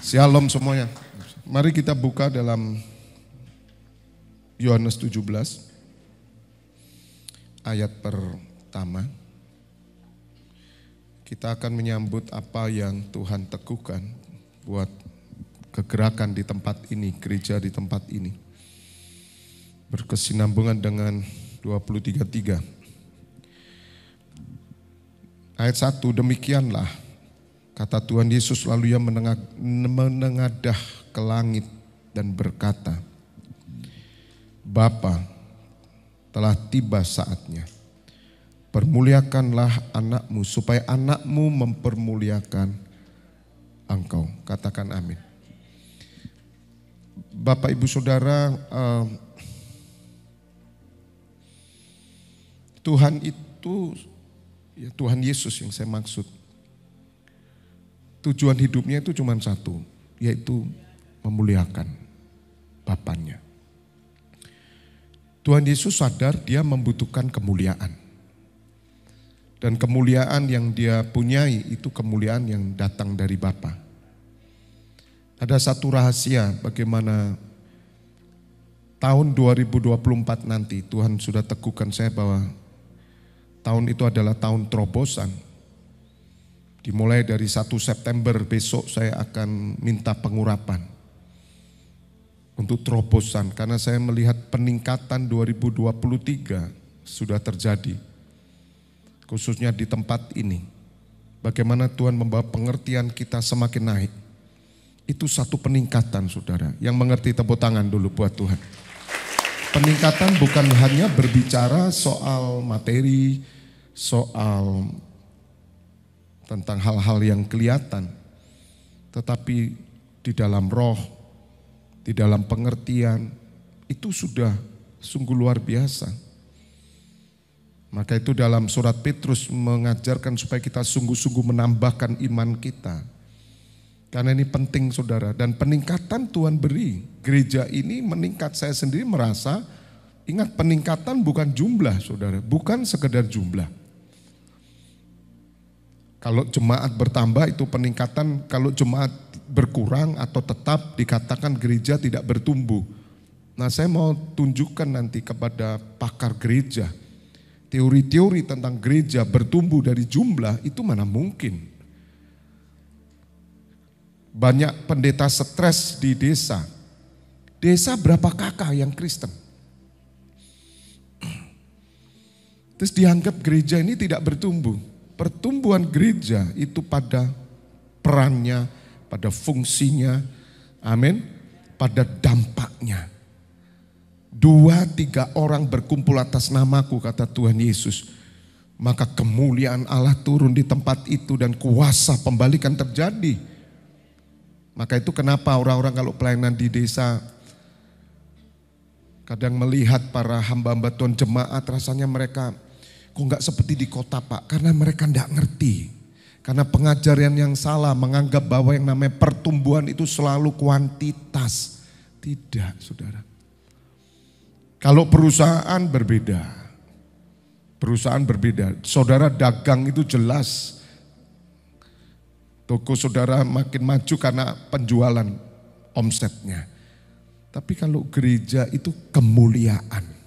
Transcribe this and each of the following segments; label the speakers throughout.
Speaker 1: Shalom semuanya. Mari kita buka dalam Yohanes 17 ayat pertama. Kita akan menyambut apa yang Tuhan teguhkan buat kegerakan di tempat ini, gereja di tempat ini. Berkesinambungan dengan 23:3. Ayat 1, demikianlah kata Tuhan Yesus lalu ia menengadah ke langit dan berkata, Bapa, telah tiba saatnya. Permuliakanlah anakmu supaya anakmu mempermuliakan engkau. Katakan amin. Bapak Ibu Saudara, Tuhan itu, ya Tuhan Yesus yang saya maksud. Tujuan hidupnya itu cuma satu, yaitu memuliakan Bapanya. Tuhan Yesus sadar dia membutuhkan kemuliaan. Dan kemuliaan yang dia punyai itu kemuliaan yang datang dari Bapa. Ada satu rahasia bagaimana tahun 2024 nanti Tuhan sudah teguhkan saya bahwa tahun itu adalah tahun terobosan. Dimulai dari 1 September besok saya akan minta pengurapan untuk terobosan karena saya melihat peningkatan 2023 sudah terjadi. Khususnya di tempat ini. Bagaimana Tuhan membawa pengertian kita semakin naik. Itu satu peningkatan saudara. Yang mengerti tepuk tangan dulu buat Tuhan. Peningkatan bukan hanya berbicara soal materi, soal tentang hal-hal yang kelihatan, tetapi di dalam roh, di dalam pengertian, itu sudah sungguh luar biasa. Maka itu dalam surat Petrus mengajarkan supaya kita sungguh-sungguh menambahkan iman kita. Karena ini penting saudara, dan peningkatan Tuhan beri. Gereja ini meningkat, saya sendiri merasa, ingat peningkatan bukan jumlah saudara, bukan sekedar jumlah. Kalau jemaat bertambah itu peningkatan, kalau jemaat berkurang atau tetap dikatakan gereja tidak bertumbuh. Nah saya mau tunjukkan nanti kepada pakar gereja, teori-teori tentang gereja bertumbuh dari jumlah itu mana mungkin. Banyak pendeta stres di desa. Desa berapa kakak yang Kristen? Terus dianggap gereja ini tidak bertumbuh. Pertumbuhan gereja itu pada perannya, pada fungsinya, amin, pada dampaknya. 2-3 orang berkumpul atas namaku, kata Tuhan Yesus. Maka kemuliaan Allah turun di tempat itu dan kuasa pembalikan terjadi. Maka itu kenapa orang-orang kalau pelayanan di desa kadang melihat para hamba-hamba Tuhan jemaat rasanya mereka kok enggak seperti di kota Pak, karena mereka enggak ngerti. Karena pengajaran yang salah menganggap bahwa yang namanya pertumbuhan itu selalu kuantitas. Tidak saudara. Kalau perusahaan berbeda. Perusahaan berbeda. Saudara dagang itu jelas. Toko saudara makin maju karena penjualan omsetnya. Tapi kalau gereja itu kemuliaan.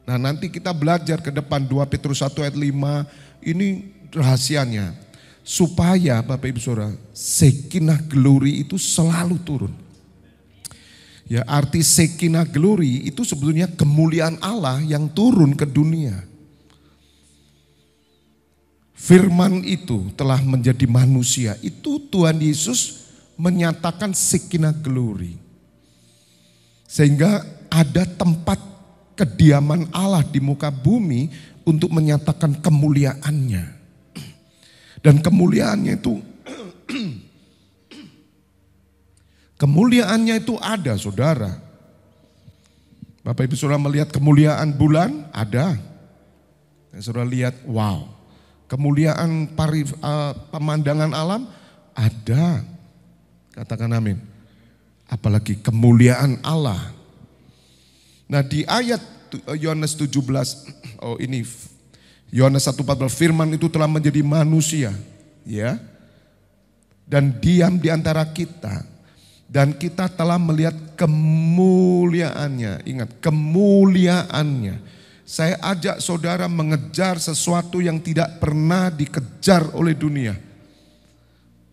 Speaker 1: Nah nanti kita belajar ke depan 2 Petrus 1 ayat 5 ini rahasianya. Supaya Bapak Ibu Saudara Shekinah glory itu selalu turun. Ya arti Shekinah glory itu sebetulnya kemuliaan Allah yang turun ke dunia. Firman itu telah menjadi manusia. Itu Tuhan Yesus menyatakan Shekinah glory. Sehingga ada tempat kediaman Allah di muka bumi untuk menyatakan kemuliaannya. Dan kemuliaannya itu kemuliaannya itu ada saudara. Bapak Ibu Saudara melihat kemuliaan bulan? Ada. Saudara lihat, wow. Kemuliaan pemandangan alam? Ada. Katakan amin. Apalagi kemuliaan Allah. Nah di ayat Yohanes 17, ini Yohanes 1:14, firman itu telah menjadi manusia, ya. dan diam di antara kita. Dan kita telah melihat kemuliaannya. Ingat, kemuliaannya. Saya ajak saudara mengejar sesuatu yang tidak pernah dikejar oleh dunia.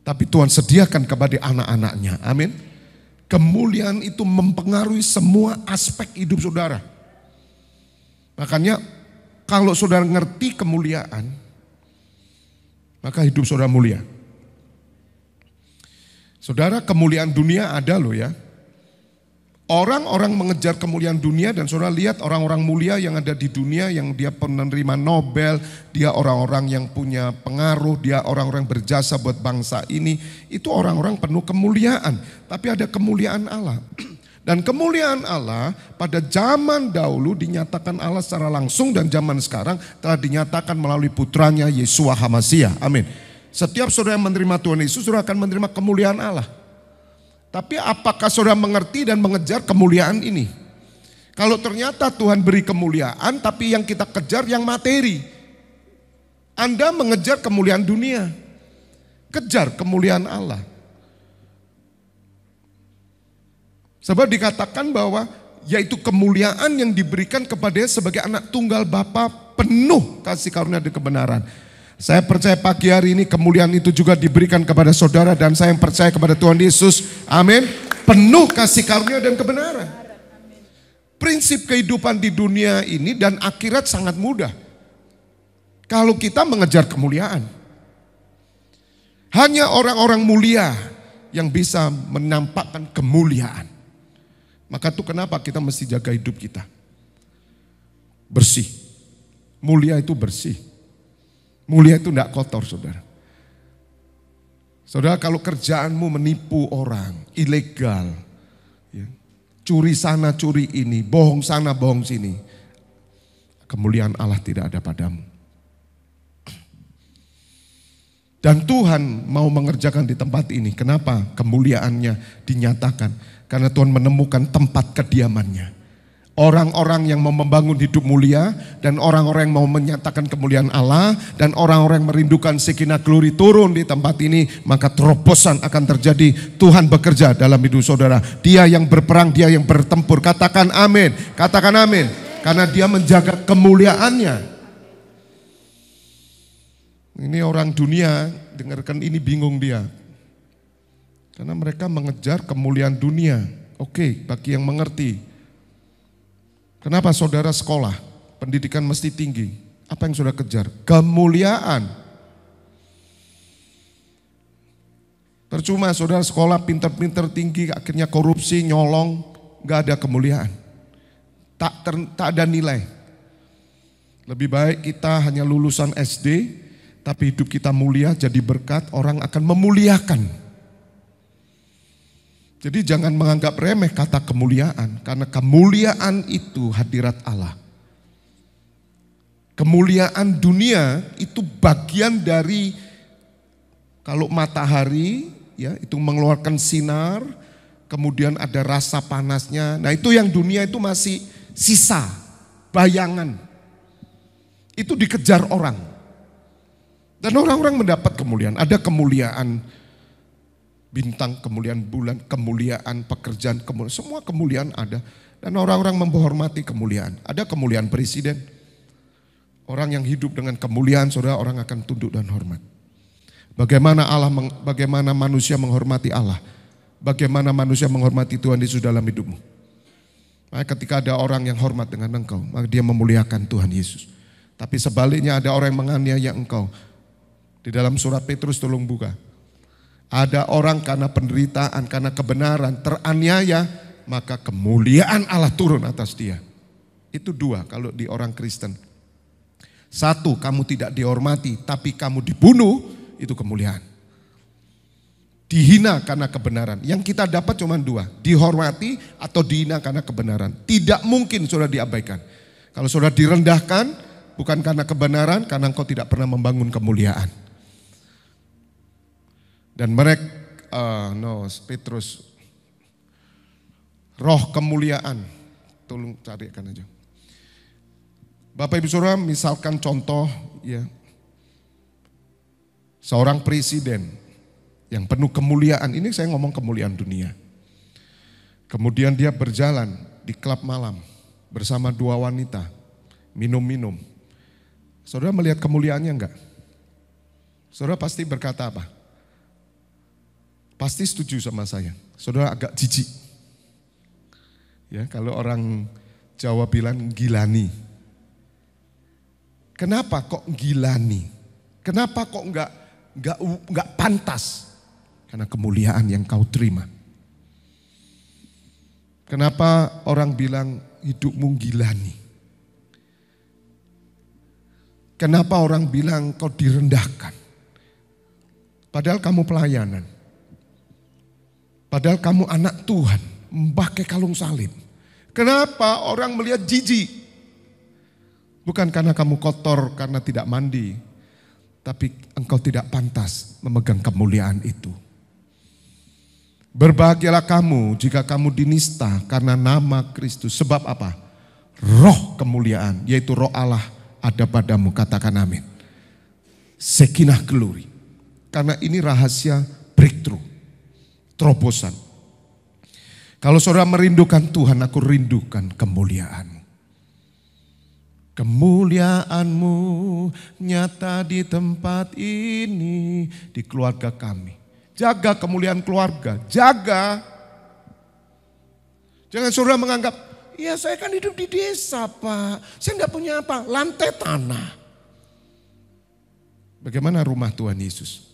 Speaker 1: Tapi Tuhan sediakan kepada anak-anaknya. Amin. Kemuliaan itu mempengaruhi semua aspek hidup saudara. Makanya kalau saudara ngerti kemuliaan, maka hidup saudara mulia. Saudara, kemuliaan dunia ada loh ya. Orang-orang mengejar kemuliaan dunia dan saudara lihat orang-orang mulia yang ada di dunia yang dia penerima Nobel, dia orang-orang yang punya pengaruh, dia orang-orang berjasa buat bangsa ini, itu orang-orang penuh kemuliaan. Tapi ada kemuliaan Allah. Dan kemuliaan Allah pada zaman dahulu dinyatakan Allah secara langsung dan zaman sekarang telah dinyatakan melalui putranya Yeshua HaMasiah. Amin. Setiap saudara yang menerima Tuhan Yesus, saudara akan menerima kemuliaan Allah. Tapi apakah saudara mengerti dan mengejar kemuliaan ini? Kalau ternyata Tuhan beri kemuliaan, tapi yang kita kejar yang materi. Anda mengejar kemuliaan dunia. Kejar kemuliaan Allah. Sebab dikatakan bahwa yaitu kemuliaan yang diberikan kepada sebagai anak tunggal Bapa penuh kasih karunia dan kebenaran. Saya percaya pagi hari ini kemuliaan itu juga diberikan kepada saudara dan saya yang percaya kepada Tuhan Yesus. Amin. Penuh kasih karunia dan kebenaran. Prinsip kehidupan di dunia ini dan akhirat sangat mudah. Kalau kita mengejar kemuliaan. Hanya orang-orang mulia yang bisa menampakkan kemuliaan. Maka itu kenapa kita mesti jaga hidup kita. Bersih. Mulia itu bersih. Mulia itu tidak kotor saudara. Saudara, kalau kerjaanmu menipu orang, ilegal, ya, curi sana curi ini, bohong sana bohong sini, kemuliaan Allah tidak ada padamu. Dan Tuhan mau mengerjakan di tempat ini. Kenapa? Kemuliaannya dinyatakan. Karena Tuhan menemukan tempat kediamannya. Orang-orang yang mau membangun hidup mulia dan orang-orang yang mau menyatakan kemuliaan Allah dan orang-orang yang merindukan Shekinah Glory turun di tempat ini, maka terobosan akan terjadi. Tuhan bekerja dalam hidup saudara. Dia yang berperang, dia yang bertempur. Katakan amin, katakan amin. Karena dia menjaga kemuliaannya. Ini orang dunia dengarkan ini bingung dia. Karena mereka mengejar kemuliaan dunia. Oke, bagi yang mengerti. Kenapa saudara sekolah, pendidikan mesti tinggi? Apa yang saudara kejar? Kemuliaan. Percuma saudara sekolah pinter-pinter tinggi, akhirnya korupsi, nyolong, gak ada kemuliaan. Tak ada nilai. Lebih baik kita hanya lulusan SD, tapi hidup kita mulia jadi berkat, orang akan memuliakan. Jadi jangan menganggap remeh kata kemuliaan, karena kemuliaan itu hadirat Allah. Kemuliaan dunia itu bagian dari kalau matahari ya itu mengeluarkan sinar, kemudian ada rasa panasnya. Nah, itu yang dunia itu masih sisa, bayangan. Itu dikejar orang. Dan orang-orang mendapat kemuliaan, ada kemuliaan bintang, kemuliaan bulan, kemuliaan pekerjaan, semua kemuliaan ada. Dan orang-orang menghormati kemuliaan. Ada kemuliaan presiden. Orang yang hidup dengan kemuliaan, saudara, orang akan tunduk dan hormat. Bagaimana manusia menghormati Allah? Bagaimana manusia menghormati Tuhan Yesus dalam hidupmu? Maka ketika ada orang yang hormat dengan engkau, maka dia memuliakan Tuhan Yesus. Tapi sebaliknya ada orang yang menganiaya engkau. Di dalam surat Petrus tolong buka. Ada orang karena penderitaan, karena kebenaran teraniaya, maka kemuliaan Allah turun atas dia. Itu dua kalau di orang Kristen. Satu, kamu tidak dihormati, tapi kamu dibunuh, itu kemuliaan. Dihina karena kebenaran. Yang kita dapat cuma dua, dihormati atau dihina karena kebenaran. Tidak mungkin saudara diabaikan. Kalau saudara direndahkan, bukan karena kebenaran, karena engkau tidak pernah membangun kemuliaan. Dan mereka, Petrus, roh kemuliaan, tolong carikan aja. Bapak Ibu Saudara, misalkan contoh ya, seorang presiden, yang penuh kemuliaan. Ini saya ngomong kemuliaan dunia. Kemudian dia berjalan di klub malam bersama dua wanita, minum-minum. Saudara melihat kemuliaannya enggak? Saudara pasti berkata apa? Pasti setuju sama saya. Saudara agak jijik. Ya, kalau orang Jawa bilang gilani. Kenapa kok gilani? Kenapa kok enggak pantas? Karena kemuliaan yang kau terima. Kenapa orang bilang hidupmu gilani? Kenapa orang bilang kau direndahkan? Padahal kamu pelayanan. Padahal kamu anak Tuhan, memakai kalung salib. Kenapa orang melihat jijik? Bukan karena kamu kotor, karena tidak mandi. Tapi engkau tidak pantas memegang kemuliaan itu. Berbahagialah kamu jika kamu dinista karena nama Kristus. Sebab apa? Roh kemuliaan, yaitu roh Allah ada padamu. Katakan amin. Sekinah glory. Karena ini rahasia breakthrough. Terobosan. Kalau saudara merindukan Tuhan, aku rindukan kemuliaan. Kemuliaan-Mu nyata di tempat ini, di keluarga kami. Jaga kemuliaan keluarga, jaga. Jangan saudara menganggap, ya saya kan hidup di desa Pak, saya enggak punya apa, lantai tanah. Bagaimana rumah Tuhan Yesus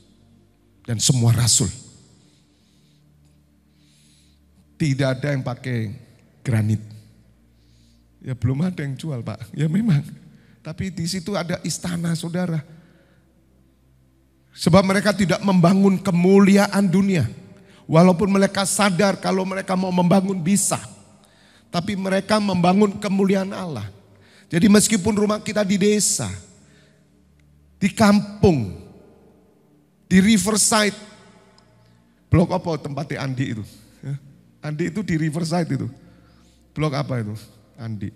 Speaker 1: dan semua rasul? Tidak ada yang pakai granit. Ya belum ada yang jual Pak, ya memang. Tapi di situ ada istana saudara. Sebab mereka tidak membangun kemuliaan dunia. Walaupun mereka sadar kalau mereka mau membangun bisa. Tapi mereka membangun kemuliaan Allah. Jadi meskipun rumah kita di desa, di kampung, di Riverside. Blok apa tempatnya Andi itu? Andi itu di Riverside itu. Blok apa itu? Andi.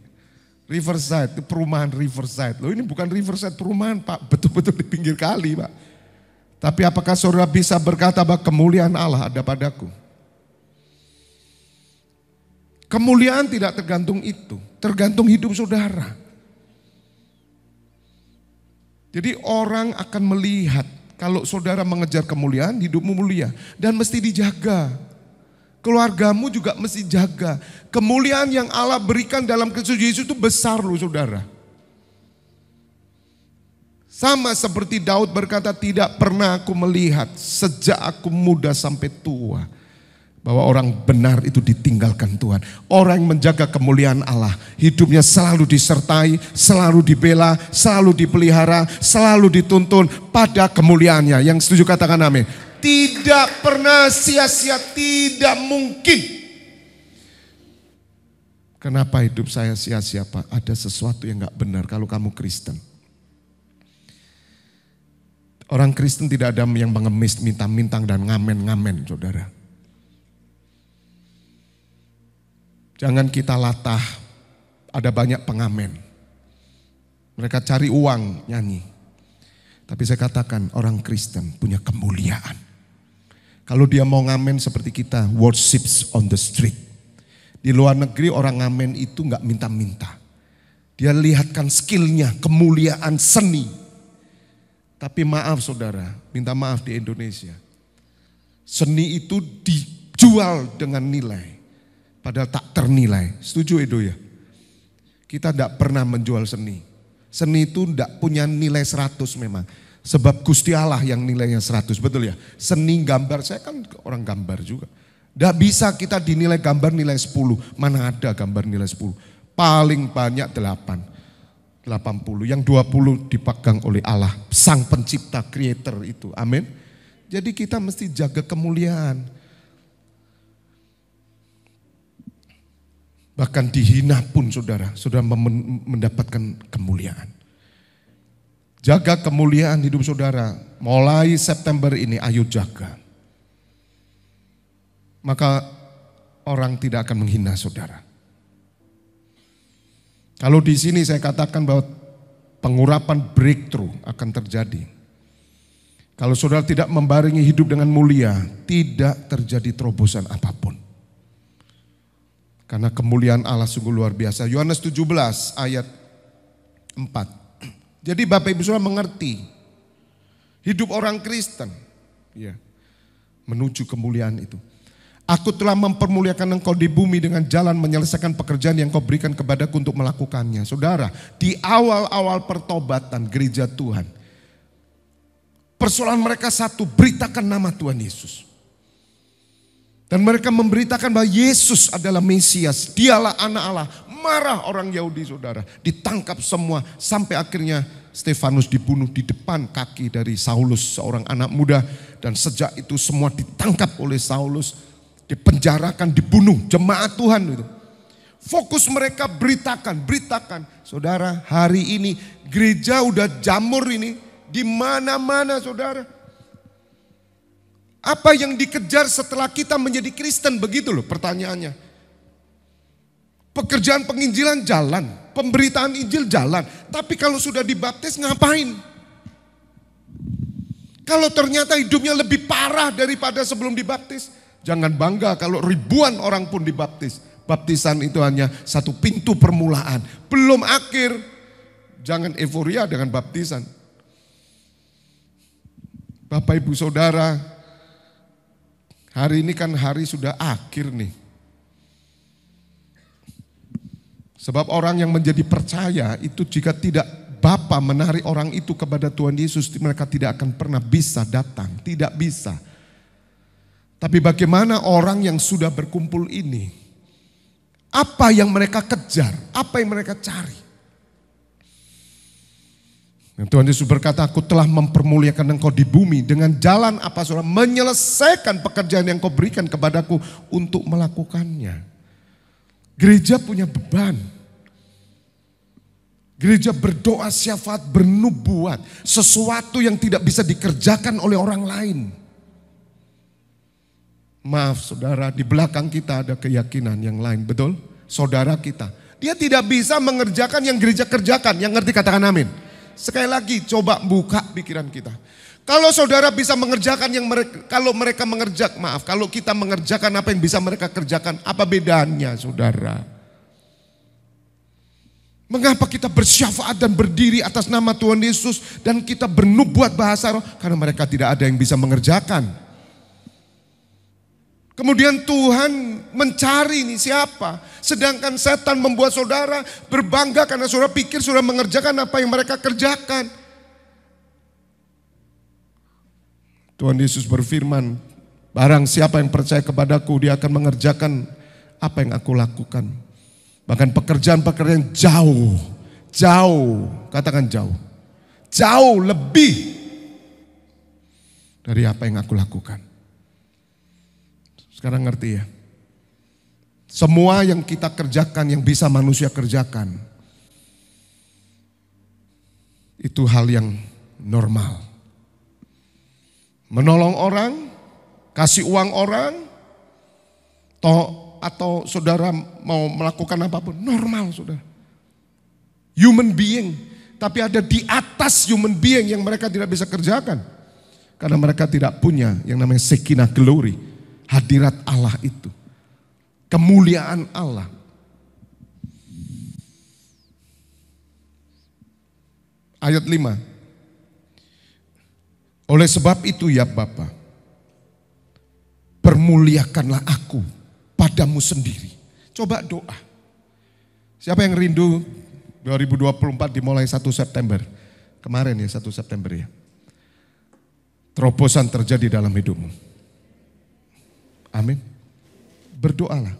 Speaker 1: Riverside, itu perumahan Riverside. Loh ini bukan Riverside perumahan Pak, betul-betul di pinggir kali Pak. Tapi apakah saudara bisa berkata bahwa kemuliaan Allah ada padaku? Kemuliaan tidak tergantung itu, tergantung hidup saudara. Jadi orang akan melihat kalau saudara mengejar kemuliaan, hidupmu mulia dan mesti dijaga. Keluargamu juga mesti jaga. Kemuliaan yang Allah berikan dalam Kristus Yesus itu besar loh saudara. Sama seperti Daud berkata, tidak pernah aku melihat sejak aku muda sampai tua bahwa orang benar itu ditinggalkan Tuhan. Orang yang menjaga kemuliaan Allah, hidupnya selalu disertai, selalu dibela, selalu dipelihara, selalu dituntun pada kemuliaannya. Yang setuju katakan amin. Tidak pernah sia-sia, tidak mungkin. Kenapa hidup saya sia-sia Pak? Ada sesuatu yang gak benar kalau kamu Kristen. Orang Kristen tidak ada yang mengemis, minta-mintang dan ngamen-ngamen saudara. Jangan kita latah, ada banyak pengamen. Mereka cari uang nyanyi. Tapi saya katakan orang Kristen punya kemuliaan. Kalau dia mau ngamen seperti kita, worships on the street. Di luar negeri orang ngamen itu gak minta-minta. Dia lihatkan skillnya, kemuliaan seni. Tapi maaf saudara, minta maaf di Indonesia. Seni itu dijual dengan nilai. Padahal tak ternilai. Setuju Edo ya? Kita tidak pernah menjual seni. Seni itu tidak punya nilai 100 memang. Sebab Gusti Allah yang nilainya 100, betul ya? Seni gambar, saya kan orang gambar juga. Tidak bisa kita dinilai gambar nilai 10. Mana ada gambar nilai 10? Paling banyak 80, yang 20 dipegang oleh Allah, sang pencipta, creator itu, amin. Jadi kita mesti jaga kemuliaan. Bahkan dihina pun saudara mendapatkan kemuliaan. Jaga kemuliaan hidup saudara, mulai September ini ayo jaga. Maka orang tidak akan menghina saudara. Kalau di sini saya katakan bahwa pengurapan breakthrough akan terjadi. Kalau saudara tidak membarengi hidup dengan mulia, tidak terjadi terobosan apapun. Karena kemuliaan Allah sungguh luar biasa. Yohanes 17 ayat 4. Jadi Bapak Ibu saudara mengerti, hidup orang Kristen ya, menuju kemuliaan itu. Aku telah mempermuliakan engkau di bumi dengan jalan menyelesaikan pekerjaan yang kau berikan kepadaku untuk melakukannya. Saudara, di awal-awal pertobatan gereja Tuhan, persoalan mereka satu, beritakan nama Tuhan Yesus. Dan mereka memberitakan bahwa Yesus adalah Mesias, dialah anak Allah. Marah orang Yahudi saudara, ditangkap semua sampai akhirnya Stefanus dibunuh di depan kaki dari Saulus, seorang anak muda. Dan sejak itu semua ditangkap oleh Saulus, dipenjarakan, dibunuh, jemaat Tuhan itu. Fokus mereka beritakan. Saudara, hari ini gereja udah jamur ini di mana-mana saudara. Apa yang dikejar setelah kita menjadi Kristen, begitu loh pertanyaannya. Pekerjaan penginjilan jalan, pemberitaan Injil jalan. Tapi kalau sudah dibaptis ngapain? Kalau ternyata hidupnya lebih parah daripada sebelum dibaptis, jangan bangga kalau ribuan orang pun dibaptis. Baptisan itu hanya satu pintu permulaan, belum akhir. Jangan euforia dengan baptisan. Bapak Ibu Saudara, hari ini kan hari sudah akhir nih. Sebab orang yang menjadi percaya itu jika tidak Bapa menarik orang itu kepada Tuhan Yesus, mereka tidak akan pernah bisa datang, tidak bisa. Tapi bagaimana orang yang sudah berkumpul ini? Apa yang mereka kejar? Apa yang mereka cari? Dan Tuhan Yesus berkata, aku telah mempermuliakan engkau di bumi dengan jalan apa saudara? Menyelesaikan pekerjaan yang kau berikan kepadaku untuk melakukannya. Gereja punya beban. Gereja berdoa syafaat, bernubuat. Sesuatu yang tidak bisa dikerjakan oleh orang lain. Maaf saudara, di belakang kita ada keyakinan yang lain, betul? Saudara kita. Dia tidak bisa mengerjakan yang gereja kerjakan. Yang ngerti katakan amin. Sekali lagi coba buka pikiran kita. Kalau saudara bisa mengerjakan yang mereka, kalau kita mengerjakan apa yang bisa mereka kerjakan, apa bedanya saudara? Mengapa kita bersyafaat dan berdiri atas nama Tuhan Yesus dan kita bernubuat bahasa roh? Karena mereka tidak ada yang bisa mengerjakan. Kemudian Tuhan mencari ini siapa? Sedangkan setan membuat saudara berbangga karena saudara pikir saudara mengerjakan apa yang mereka kerjakan. Tuhan Yesus berfirman, barang siapa yang percaya kepadaku, dia akan mengerjakan apa yang aku lakukan. Bahkan pekerjaan-pekerjaan jauh, katakan jauh lebih dari apa yang aku lakukan. Sekarang ngerti ya? Semua yang kita kerjakan, yang bisa manusia kerjakan, itu hal yang normal. Menolong orang, kasih uang orang, atau saudara mau melakukan apapun, normal saudara. Human being, tapi ada di atas human being yang mereka tidak bisa kerjakan. Karena mereka tidak punya yang namanya Shekinah glory. Hadirat Allah itu. Kemuliaan Allah. Ayat 5. Oleh sebab itu ya Bapa, permuliakanlah aku padamu sendiri. Coba doa. Siapa yang rindu 2024 dimulai 1 September? Kemarin ya 1 September ya. Terobosan terjadi dalam hidupmu. Amin. Berdoalah.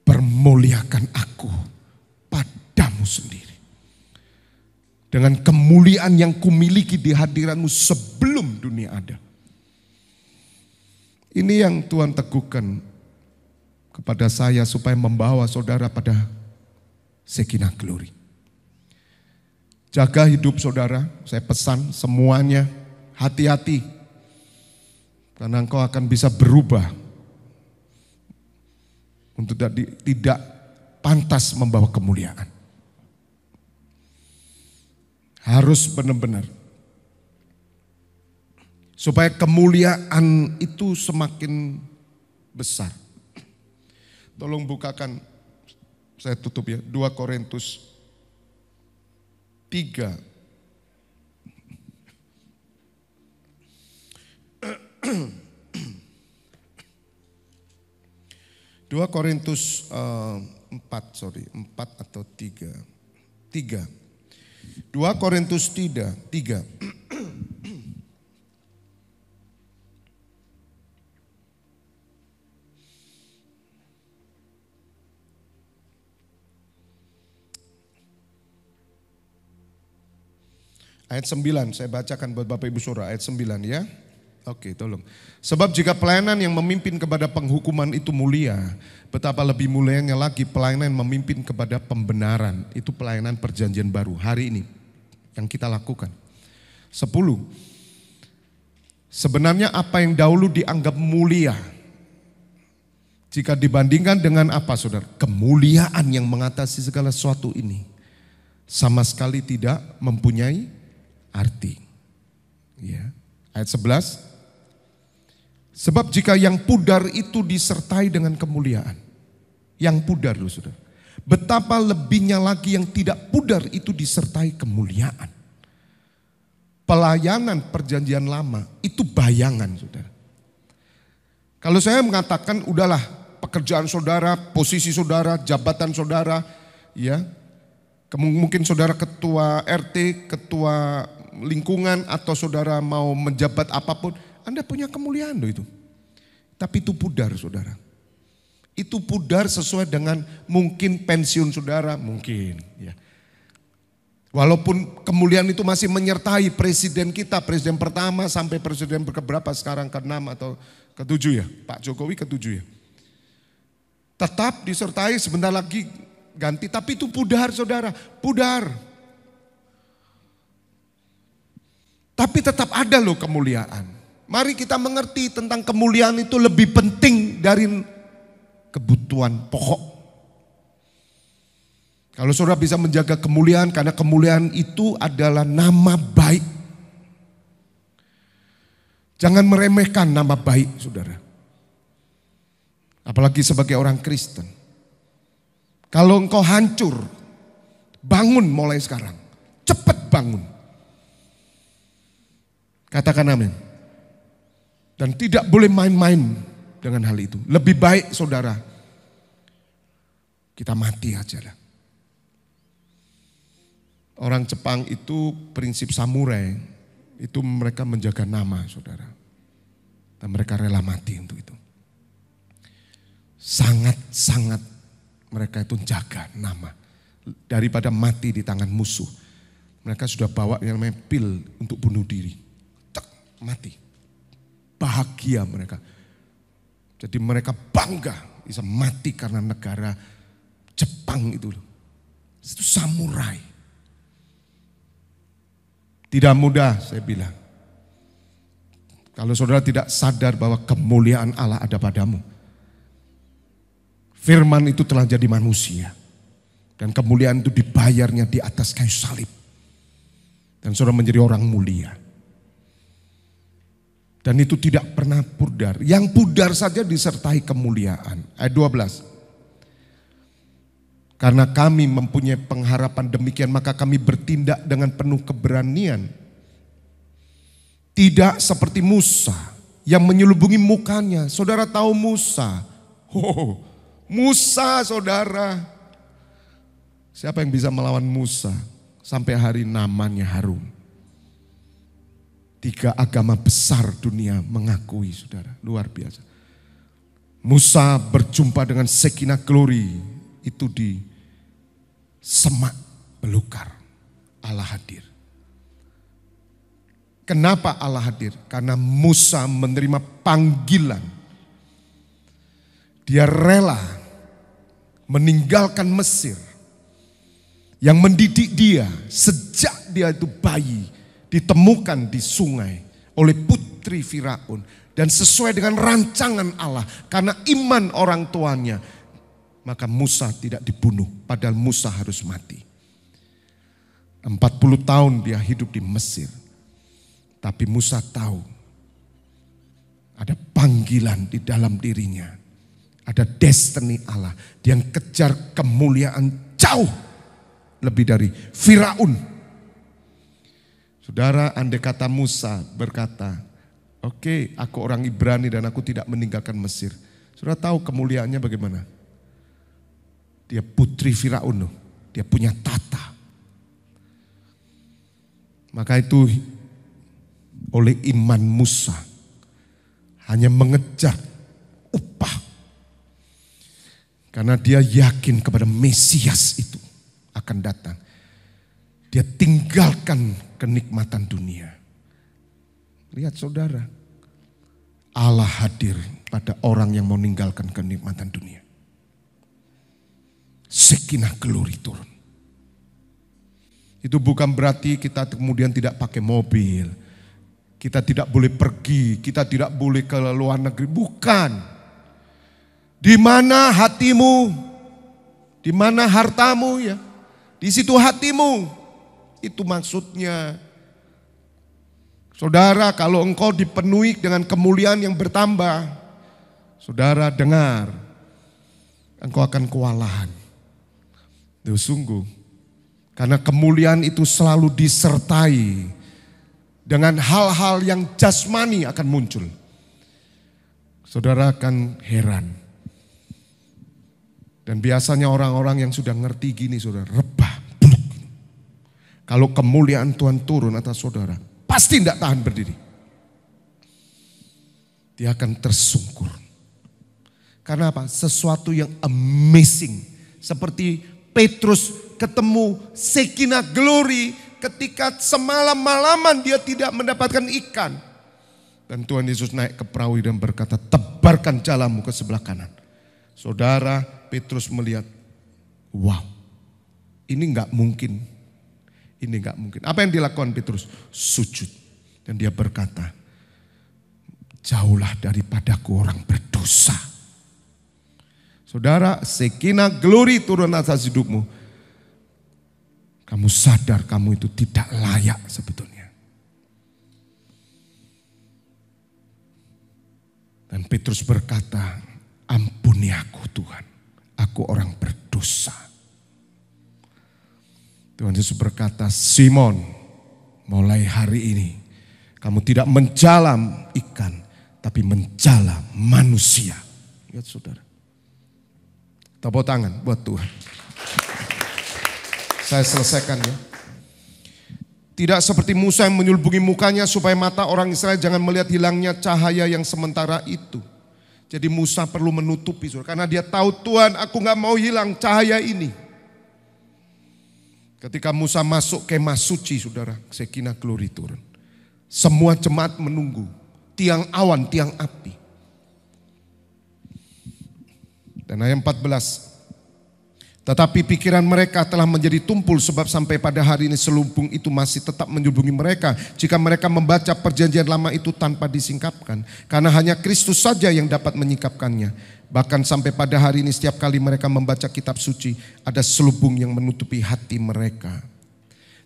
Speaker 1: Permuliakan aku padamu sendiri. Dengan kemuliaan yang kumiliki di hadiratmu sebelum dunia ada. Ini yang Tuhan teguhkan kepada saya supaya membawa saudara pada Shekinah glory. Jaga hidup saudara, saya pesan semuanya hati-hati. Karena engkau akan bisa berubah untuk tidak pantas membawa kemuliaan. Harus benar-benar Supaya kemuliaan itu semakin besar. Tolong bukakan, saya tutup ya, 2 Korintus 3. 2 Korintus 4 atau 3. 2 Korintus 3. Ayat 9, saya bacakan buat Bapak Ibu Saudara, ayat 9 ya. Oke, tolong. Sebab jika pelayanan yang memimpin kepada penghukuman itu mulia, betapa lebih mulianya lagi pelayanan yang memimpin kepada pembenaran. Itu pelayanan perjanjian baru hari ini yang kita lakukan. 10. Sebenarnya apa yang dahulu dianggap mulia, jika dibandingkan dengan apa saudara? Kemuliaan yang mengatasi segala sesuatu ini sama sekali tidak mempunyai arti. Ya. Ayat 11. Sebab jika yang pudar itu disertai dengan kemuliaan. Yang pudar loh saudara. Betapa lebihnya lagi yang tidak pudar itu disertai kemuliaan. Pelayanan perjanjian lama itu bayangan saudara. Kalau saya mengatakan udahlah pekerjaan saudara, posisi saudara, jabatan saudara, ya. Mungkin saudara ketua RT, ketua lingkungan atau saudara mau menjabat apapun, Anda punya kemuliaan loh itu. Tapi itu pudar saudara. Itu pudar sesuai dengan mungkin pensiun saudara, mungkin ya. Walaupun kemuliaan itu masih menyertai presiden kita, presiden pertama sampai presiden keberapa sekarang, ke-6 atau ke-7 ya, Pak Jokowi ke-7 ya. Tetap disertai sebentar lagi ganti, tapi itu pudar saudara, pudar. Tapi tetap ada loh kemuliaan. Mari kita mengerti tentang kemuliaan itu lebih penting dari kebutuhan pokok. Kalau saudara bisa menjaga kemuliaan, karena kemuliaan itu adalah nama baik. Jangan meremehkan nama baik saudara. Apalagi sebagai orang Kristen. Kalau engkau hancur, bangun mulai sekarang. Cepat bangun. Katakan amin. Dan tidak boleh main-main dengan hal itu. Lebih baik saudara, kita mati aja lah. Orang Jepang itu prinsip samurai, itu mereka menjaga nama saudara. Dan mereka rela mati untuk itu. Sangat-sangat mereka itu jaga nama. Daripada mati di tangan musuh. Mereka sudah bawa yang namanya pil untuk bunuh diri. Mati. Bahagia mereka. Jadi mereka bangga bisa mati karena negara Jepang itu. Itu samurai. Tidak mudah saya bilang. Kalau saudara tidak sadar bahwa kemuliaan Allah ada padamu. Firman itu telah jadi manusia. Dan kemuliaan itu dibayarnya di atas kayu salib. Dan saudara menjadi orang mulia. Dan itu tidak pernah pudar. Yang pudar saja disertai kemuliaan. Ayat 12. Karena kami mempunyai pengharapan demikian, maka kami bertindak dengan penuh keberanian. Tidak seperti Musa yang menyelubungi mukanya. Saudara tahu Musa? Oh, Musa saudara. Siapa yang bisa melawan Musa? Sampai hari namanya harum. 3 agama besar dunia mengakui saudara, luar biasa. Musa berjumpa dengan Shekinah Glory itu di semak belukar. Allah hadir. Kenapa Allah hadir? Karena Musa menerima panggilan. Dia rela meninggalkan Mesir yang mendidik dia sejak dia itu bayi. Ditemukan di sungai oleh putri Firaun. Dan sesuai dengan rancangan Allah. Karena iman orang tuanya. Maka Musa tidak dibunuh. Padahal Musa harus mati. 40 tahun dia hidup di Mesir. Tapi Musa tahu Ada panggilan di dalam dirinya. Ada destiny Allah. Dia yang kejar kemuliaan jauh lebih dari Firaun. Saudara, andai kata Musa berkata, oke, aku orang Ibrani dan aku tidak meninggalkan Mesir. Saudara tahu kemuliaannya bagaimana? Dia putri Firaun, dia punya tata. Maka itu oleh iman Musa hanya mengejar upah. Karena dia yakin kepada Mesias itu akan datang. Dia tinggalkan kenikmatan dunia. Lihat saudara, Allah hadir pada orang yang mau meninggalkan kenikmatan dunia. Shekinah glory turun. Itu bukan berarti kita kemudian tidak pakai mobil. Kita tidak boleh pergi, kita tidak boleh ke luar negeri. Bukan. Di mana hatimu, di mana hartamu ya. Di situ hatimu. Itu maksudnya. Saudara, kalau engkau dipenuhi dengan kemuliaan yang bertambah, saudara dengar, engkau akan kewalahan. Itu sungguh. Karena kemuliaan itu selalu disertai dengan hal-hal yang jasmani akan muncul. Saudara akan heran. Dan biasanya orang-orang yang sudah ngerti gini saudara, rebah. Kalau kemuliaan Tuhan turun atas saudara, pasti tidak tahan berdiri. Dia akan tersungkur. Karena apa? Sesuatu yang amazing. Seperti Petrus ketemu Shekinah glory ketika semalam-malaman dia tidak mendapatkan ikan. Dan Tuhan Yesus naik ke perahu dan berkata, tebarkan jalamu ke sebelah kanan. Saudara, Petrus melihat, wow, ini enggak mungkin. Ini enggak mungkin. Apa yang dilakukan Petrus? Sujud. Dan dia berkata, jauhlah daripadaku orang berdosa. Saudara, Shekinah glory turun atas hidupmu. Kamu sadar kamu itu tidak layak sebetulnya. Dan Petrus berkata, ampuni aku Tuhan, aku orang berdosa. Tuhan Yesus berkata, Simon, mulai hari ini kamu tidak menjalam ikan, tapi menjalam manusia. Lihat saudara. Tepuk tangan buat Tuhan. Saya selesaikan ya. Tidak seperti Musa yang menyelubungi mukanya supaya mata orang Israel jangan melihat hilangnya cahaya yang sementara itu. Jadi Musa perlu menutupi saudara. Karena dia tahu Tuhan, aku gak mau hilang cahaya ini. Ketika Musa masuk kemah suci saudara, Shekinah glory turun. Semua jemaat menunggu. Tiang awan, tiang api. Dan ayat 14. Tetapi pikiran mereka telah menjadi tumpul sebab sampai pada hari ini selubung itu masih tetap menyelubungi mereka. Jika mereka membaca perjanjian lama itu tanpa disingkapkan. Karena hanya Kristus saja yang dapat menyingkapkannya. Bahkan sampai pada hari ini setiap kali mereka membaca kitab suci ada selubung yang menutupi hati mereka.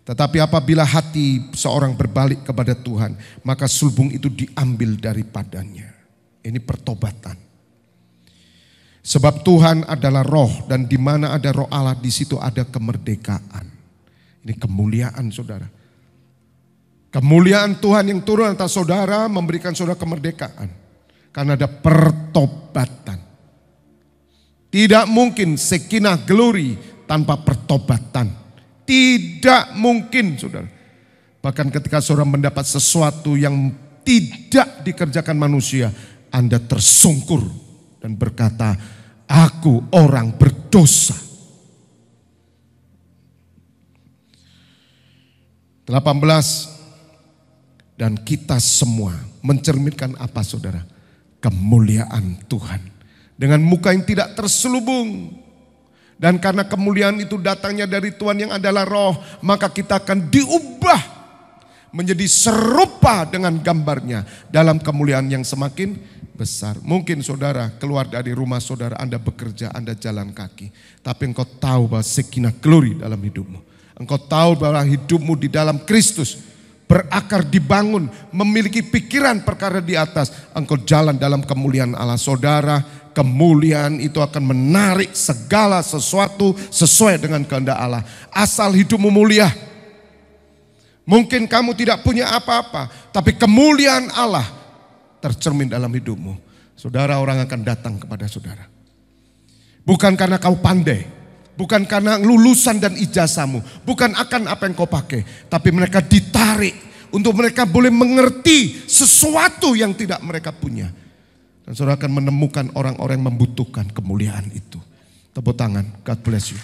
Speaker 1: Tetapi apabila hati seorang berbalik kepada Tuhan, maka selubung itu diambil daripadanya. Ini pertobatan. Sebab Tuhan adalah roh dan di mana ada roh Allah di situ ada kemerdekaan. Ini kemuliaan saudara. Kemuliaan Tuhan yang turun atas saudara memberikan saudara kemerdekaan. Karena ada pertobatan. Tidak mungkin Shekinah glory tanpa pertobatan. Tidak mungkin saudara. Bahkan ketika saudara mendapat sesuatu yang tidak dikerjakan manusia, Anda tersungkur dan berkata, aku orang berdosa. 18. Dan kita semua mencerminkan apa saudara? Kemuliaan Tuhan. Dengan muka yang tidak terselubung. Dan karena kemuliaan itu datangnya dari Tuhan yang adalah roh, maka kita akan diubah menjadi serupa dengan gambarnya dalam kemuliaan yang semakin besar. Mungkin saudara keluar dari rumah saudara, Anda bekerja, Anda jalan kaki. Tapi engkau tahu bahwa Shekinah glory dalam hidupmu. Engkau tahu bahwa hidupmu di dalam Kristus berakar, dibangun, memiliki pikiran perkara di atas, engkau jalan dalam kemuliaan Allah. Saudara, kemuliaan itu akan menarik segala sesuatu sesuai dengan kehendak Allah. Asal hidupmu mulia. Mungkin kamu tidak punya apa-apa, tapi kemuliaan Allah tercermin dalam hidupmu. Saudara, orang akan datang kepada saudara. Bukan karena kau pandai. Bukan karena lulusan dan ijazahmu. Bukan akan apa yang kau pakai. Tapi mereka ditarik untuk mereka boleh mengerti sesuatu yang tidak mereka punya. Dan saudara akan menemukan orang-orang yang membutuhkan kemuliaan itu. Tepuk tangan. God bless you.